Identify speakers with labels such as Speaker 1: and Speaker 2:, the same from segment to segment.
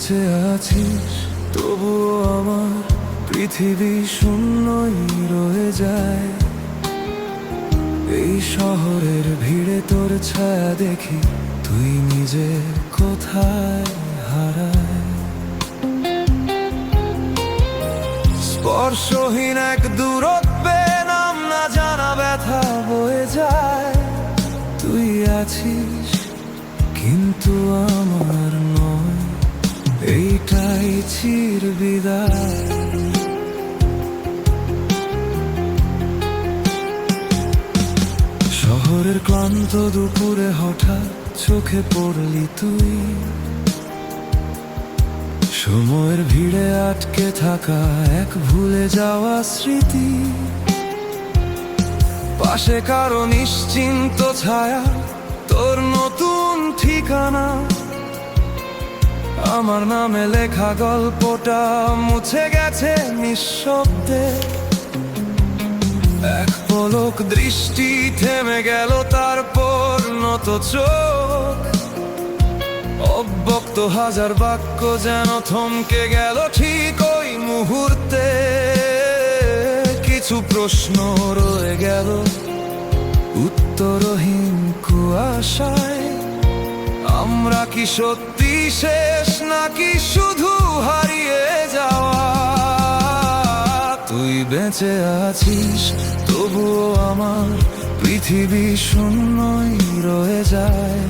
Speaker 1: বেঁচে আছিস তবুও আমার পৃথিবী শূন্যই রয়ে যায়। এই শহরের ভিড়ে তোর ছায়া দেখি, তুই নিজে কোথায় হারায়। স্পর্শহীন এক দূরত্বে নাম না জানা ব্যথা বয়ে যায়। তুই আছিস কিন্তু আমার নয়, এইটাই চির বিদায়। শহরের ক্লান্ত দুপুরে হঠাৎ চোখে পড়লি তুই, সময়ের ভিড়ে আটকে থাকা এক ভুলে যাওয়া স্মৃতি। পাশে কারো নিশ্চিন্ত ছায়া, তোর নতুন ঠিকানা। আমার নামে লেখা গল্পটা মুছে গেছে নিঃশব্দে। এক পলক দৃষ্টি থেমে গেল, তারপর নত চোখ। অব্যক্ত হাজার বাক্য যেন থমকে গেল ঠিক ওই মুহূর্তে। কিছু প্রশ্ন রয়ে গেল উত্তরহীন কুয়াশায়। আমরা কি সত্যি শেষ নাকি শুধু হারিয়ে যাওয়া? তুই বেঁচে আছিস তবুও আমার পৃথিবী শূন্যই রয়ে যায়।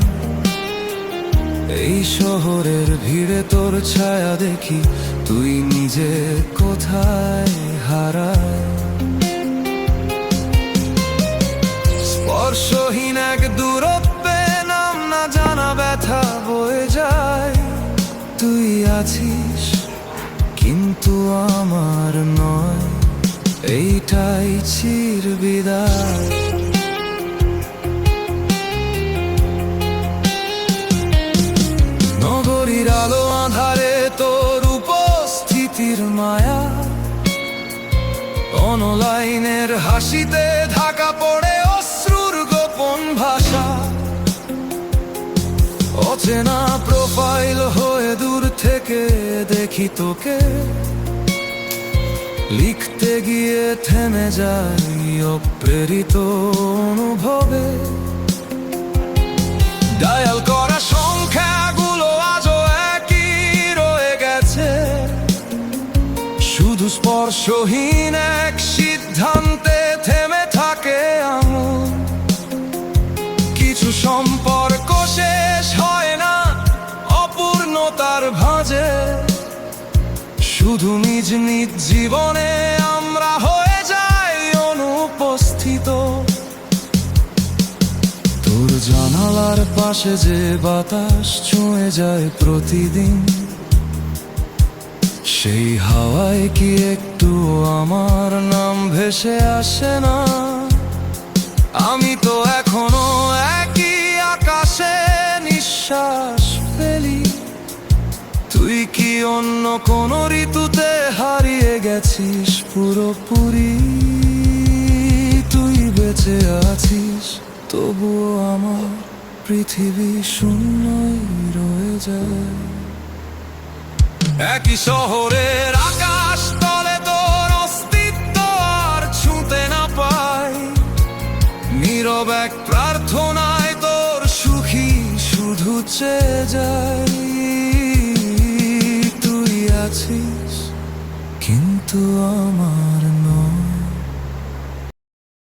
Speaker 1: এই শহরের ভিড়ে তোর ছায়া দেখি, তুই নিজে কোথায় হারায়। স্পর্শহীন এক দূরত্বে নাম না জানা ব্যথা বয়ে যায়। তুই আছিস কিন্তু আমার নয়, এইটাই চির বিদায়। নগরীর আলো আঁধারে তোর উপস্থিতির মায়া, অনলাইনের হাসিতে ঢাকা পড়ে অশ্রুর গোপন ভাষা। অচেনা প্রোফাইল হয়ে দূর থেকে দেখি তোকে, লিখতে গিয়ে থেমে যাই অপ্রেরিত অনুভবে। ডায়াল করা সংখ্যাগুলো আজও একই রয়ে গেছে, শুধু স্পর্শহীন এক সিদ্ধান্তে থেমে থাকে আঙুল। কিছু সম্পর্ক শেষ হয় না অপূর্ণতার ভাঁজে, শুধু নিজ নিজ জীবনে আমরা হয়ে যাই অনুপস্থিত। তোর জানালার পাশে যে বাতাস ছুঁয়ে যায় প্রতিদিন, সেই হাওয়ায় কি একটু আমার নাম ভেসে আসে না? আমি তো এখনো একই আকাশে নিঃশ্বাস ফেলি। তুই কি অন্য কোন ঋতুতে হারিয়ে গেছিস পুরোপুরি? তুই বেঁচে আছিস তবুও আমার পৃথিবী শূন্যই রয়ে যায়। একই শহরের আকাশ তলে তোর অস্তিত্ব আর ছুঁতে না পাই। নীরব এক প্রার্থনায় তোর সুখী শুধু চেয়ে যাই। তুই আছিস কিন্তু আমার নয়।